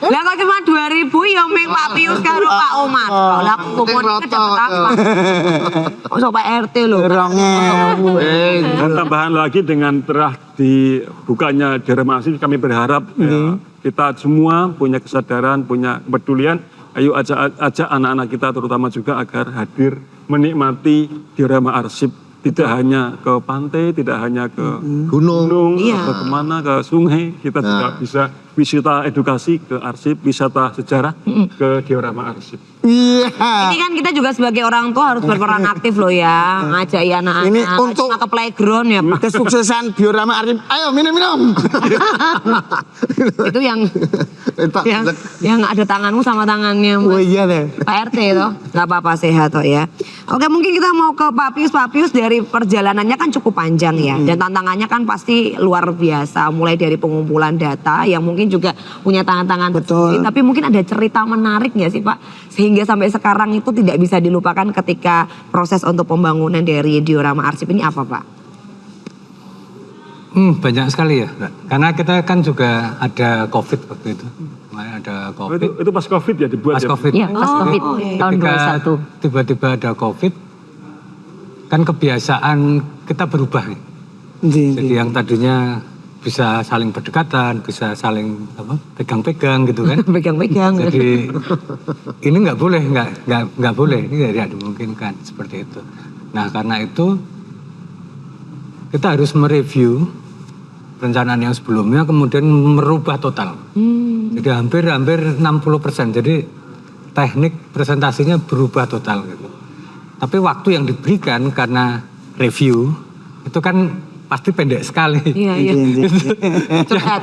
Lah kok cuma 2.000 ya ming Pak Pius karo Pak Omar. Lah Bu Monika dapat apa? Oh, so Pak RT lho. 2.000. Dan tambahan lagi dengan telah dibukanya diorama arsip, kami berharap kita semua punya kesadaran, punya kepedulian. Ayo ajak anak-anak kita terutama juga agar hadir menikmati diorama arsip Tidak hanya ke pantai, tidak hanya ke Gunung. Iya. atau kemana, ke sungai. Kita juga bisa wisata edukasi ke arsip, wisata sejarah ke diorama arsip. Iya. Ini kan kita juga sebagai orang tua harus berperan aktif loh ya, ngajak anak-anak. Ini Nggak untuk- cuma ke playground ya Pak. Kesuksesan diorama arsip. Ayo minum-minum. Itu yang ada tanganmu sama tangannya Oh Mas iya deh. Pak RT toh, nggak apa-apa sehat toh ya. Oke mungkin kita mau ke Pak Pius. Pak Pius dari perjalanannya kan cukup panjang ya, dan tantangannya kan pasti luar biasa. Mulai dari pengumpulan data yang mungkin juga punya tangan-tangan Betul. tersendiri. Tapi mungkin ada cerita menarik nggak sih Pak, sehingga sampai sekarang itu tidak bisa dilupakan ketika proses untuk pembangunan dari diorama arsip ini apa Pak? Banyak sekali ya, Mbak. Karena kita kan juga ada COVID waktu itu. Kemarin ada Oh, COVID. itu pas COVID ya dibuat Pas ya? COVID. Iya, pas COVID tahun Ketika 21. tiba-tiba ada COVID, kan kebiasaan kita berubah nih. Jadi yang tadinya bisa saling berdekatan, bisa saling pegang-pegang gitu kan. Pegang-pegang. Jadi ini nggak boleh, nggak boleh, ini tidak dimungkinkan seperti itu. Nah karena itu kita harus mereview perencanaan yang sebelumnya, kemudian merubah total. Jadi hampir 60%. Jadi teknik presentasinya berubah total gitu. Tapi waktu yang diberikan karena review itu kan pasti pendek sekali. Iya, iya. Cepat.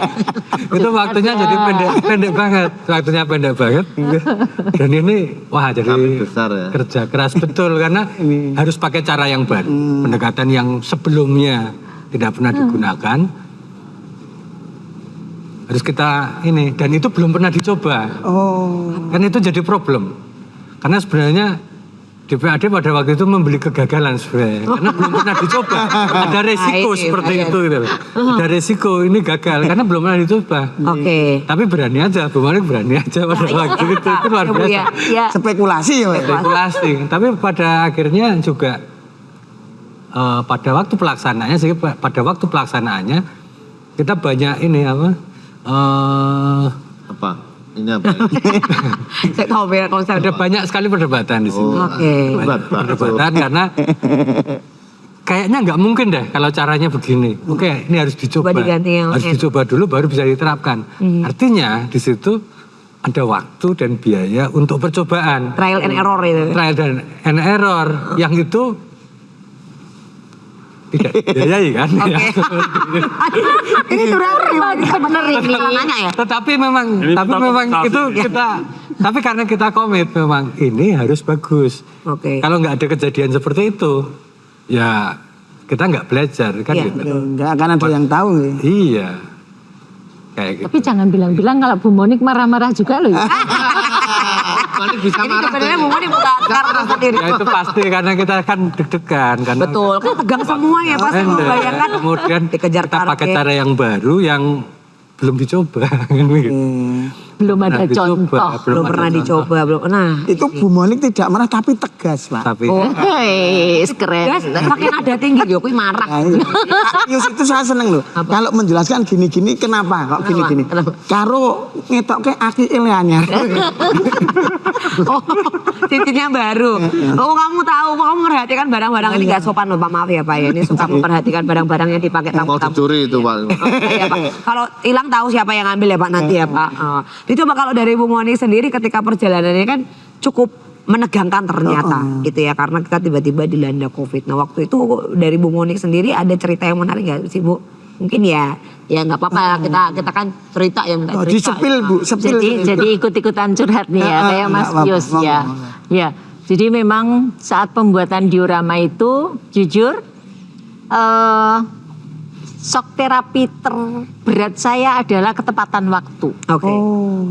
Itu waktunya jadi pendek banget, waktunya pendek banget. Dan ini wah jadi Tapi besar ya. kerja keras betul karena harus pakai cara yang baru, pendekatan yang sebelumnya tidak pernah digunakan. Harus kita ini, dan itu belum pernah dicoba. Kan itu jadi problem. Karena sebenarnya DPAD pada waktu itu membeli kegagalan sebenarnya, karena belum pernah dicoba. Ada resiko ini, seperti iya. itu gitu loh. Ada resiko ini gagal karena belum pernah dicoba. Oke. Tapi berani aja, Bu Malik berani aja pada waktu itu luar Ya, Bu, biasa. ya. Ya. Spekulasi ya. Pak? Spekulasi. Tapi pada akhirnya juga pada waktu pelaksanaannya, sih pada waktu pelaksanaannya kita banyak ini apa? Apa? Ini apa? Saya tahu beda konsep. Ada banyak sekali perdebatan di sini. Oke. Perdebatan karena kayaknya nggak mungkin deh kalau caranya begini. Oke, ini harus dicoba. Coba diganti yang Harus lain. dicoba dulu baru bisa diterapkan. Artinya di situ ada waktu dan biaya untuk percobaan. Trial and error itu. Trial dan error yang itu tidak dibiayai kan. Ini sudah bener ini. Nanya ya. Tetapi memang Ini tetap itu kita tapi karena kita komit memang ini harus bagus. Oke. Kalau nggak ada kejadian seperti itu, ya kita nggak belajar kan Iya, gitu. Enggak akan ada yang tahu. Ya. Iya. Kayak gitu. Tapi jangan bilang-bilang kalau Bu Monik marah-marah juga loh. Ini sebenarnya Bu Moni buka kartu sendiri. Ya itu pasti karena kita kan deg-degan kan. Betul, kan tegang semua ya pasti membayangkan. Kemudian dikejar kita pakai target. cara yang baru yang belum dicoba kan begitu. Belum ada Nah, dicoba, contoh. Belum ada pernah contoh. dicoba, belum. Nah, Itu Bu Monik tidak marah tapi tegas, Pak. Tapi Hei, keren. guys, makin ada tinggi yo kuwi marah. Nah, iya. Pak Pius itu saya seneng loh. Kalau menjelaskan gini-gini kenapa kok gini-gini? Kenapa? Karo ngetokke aki ileanya. Oh, cincinnya baru. Oh, kamu tahu, kamu memperhatikan barang-barang ini nggak sopan loh, Pak. Maaf ya, Pak. Ya. Ini suka memperhatikan barang-barang yang dipakai Mau tamu-tamu. dicuri itu Pak. Iya, Pak. Kalau hilang tahu siapa yang ngambil ya Pak nanti ya Pak. Dicoba kalau dari Bu Moni sendiri ketika perjalanannya kan cukup menegangkan ternyata gitu ya, karena kita tiba-tiba dilanda COVID. Nah waktu itu dari Bu Moni sendiri ada cerita yang menarik nggak sih Bu? Mungkin ya nggak apa-apa, kita kan cerita yang Oh, disepil, Bu, sepil. Jadi ikut-ikutan curhat nih ya, kayak Mas nggak apa-apa, Pius monggo, ya. monggo. Ya, jadi memang saat pembuatan diorama itu jujur shock terapi terberat saya adalah ketepatan waktu. Oke.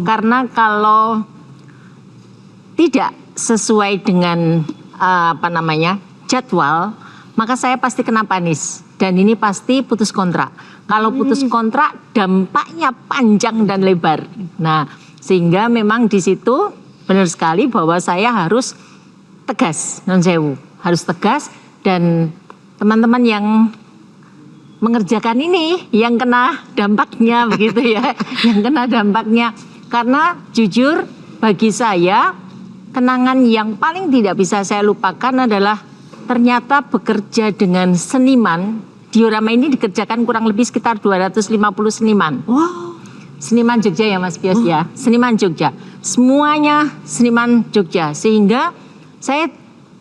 Karena kalau tidak sesuai dengan jadwal, maka saya pasti kena panis dan ini pasti putus kontrak. Kalau putus kontrak dampaknya panjang dan lebar. Nah, sehingga memang di situ benar sekali bahwa saya harus tegas, non sewu, harus tegas dan teman-teman yang mengerjakan ini yang kena dampaknya begitu ya, yang kena dampaknya. Karena jujur bagi saya kenangan yang paling tidak bisa saya lupakan adalah ternyata bekerja dengan seniman. Diorama ini dikerjakan kurang lebih sekitar 250 seniman. Wow. Seniman Jogja ya Mas Bios ya, seniman Jogja. Semuanya seniman Jogja. Sehingga saya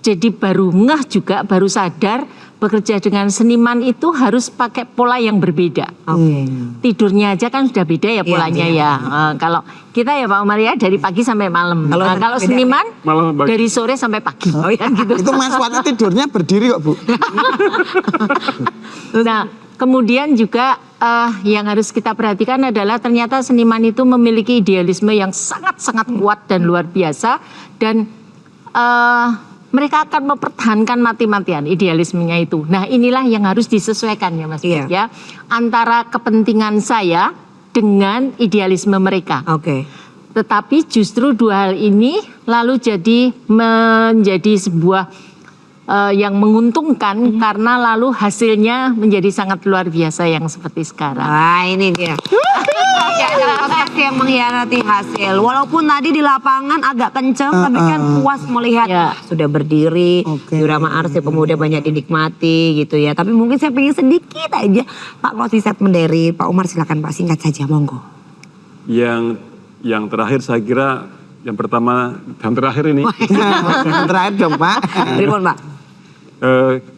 jadi baru ngeh juga, baru sadar bekerja dengan seniman itu harus pakai pola yang berbeda. Oke. Tidurnya aja kan sudah beda ya polanya iya. ya. Kalau kita ya Pak Umar ya dari pagi sampai malam. Kalau beda. seniman Malam pagi. dari sore sampai pagi. Oh iya Kan gitu. Itu Mas Wati tidurnya berdiri kok, Bu. Nah, kemudian juga yang harus kita perhatikan adalah ternyata seniman itu memiliki idealisme yang sangat-sangat kuat dan luar biasa, dan mereka akan mempertahankan mati-matian idealismenya itu. Nah, inilah yang harus disesuaikan ya Mas Iya. ya, antara kepentingan saya dengan idealisme mereka. Oke. Tetapi justru dua hal ini lalu menjadi sebuah yang menguntungkan karena lalu hasilnya menjadi sangat luar biasa yang seperti sekarang. Wah, ini dia. Ya, ada konsep yang mengkhianati hasil. Walaupun tadi di lapangan agak kenceng, tapi kan puas melihat Ya. sudah berdiri, Oke. diorama arsip kemudian banyak dinikmati gitu ya. Tapi mungkin saya pengen sedikit aja Pak closing statement dari Pak Umar, silakan Pak, singkat saja, monggo. Yang terakhir saya kira yang pertama dan terakhir ini Yang terakhir dong, Pak. Pripun Pak?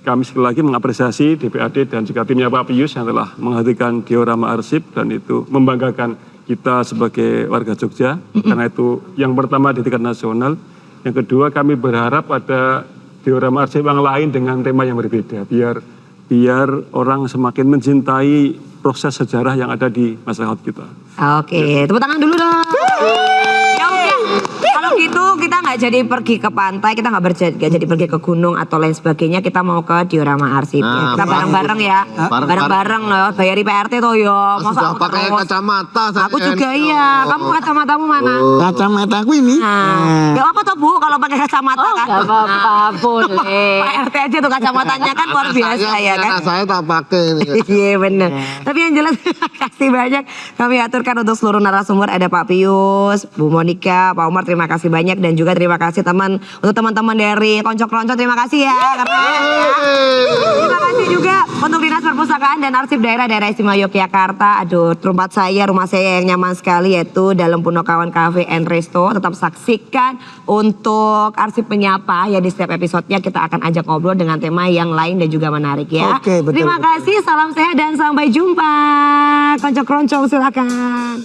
kami sekali lagi mengapresiasi DPAD dan juga timnya Pak Pius yang telah menghadirkan diorama arsip dan itu membanggakan kita sebagai warga Jogja karena itu yang pertama di tingkat nasional. Yang kedua kami berharap ada diorama arsip yang lain dengan tema yang berbeda biar orang semakin mencintai proses sejarah yang ada di masyarakat kita. Oke, tepuk tangan dulu dong. Ya udah, kalau gitu kita nggak jadi pergi ke pantai, kita nggak jadi pergi ke gunung atau lain sebagainya. Kita mau ke diorama arsip. Nah, Kita bareng-bareng ya, bareng-bareng. bareng-bareng loh. Bayari PRT toh yo. Sudah aku pakai terus? kacamata saya. Aku juga iya. Kamu kacamatamu mana? Kacamataku ini. Nah, gak apa toh Bu kalau pakai kacamata Oh, kan? nggak apa-apa, boleh. Pak RT aja tuh kacamatanya kan luar biasa ya kan? Anak saya tak pakai ini. Iya bener. Tapi yang jelas terima kasih banyak. Kami aturkan untuk seluruh narasumber, ada Pak Pius, Bu Monica, Pak Umar, terima kasih banyak, dan juga terima kasih untuk teman-teman dari Konco-Kronco, terima kasih ya. Terima kasih juga untuk Dinas Perpustakaan dan Arsip Daerah Istimewa Yogyakarta. Aduh, rumah saya yang nyaman sekali yaitu dalam Punokawan Cafe and Resto. Tetap saksikan untuk Arsip Menyapa ya, di setiap episodenya kita akan ajak ngobrol dengan tema yang lain dan juga menarik ya. Oke, betul, Terima betul. kasih, salam sehat dan sampai jumpa. Konco-Kronco silakan.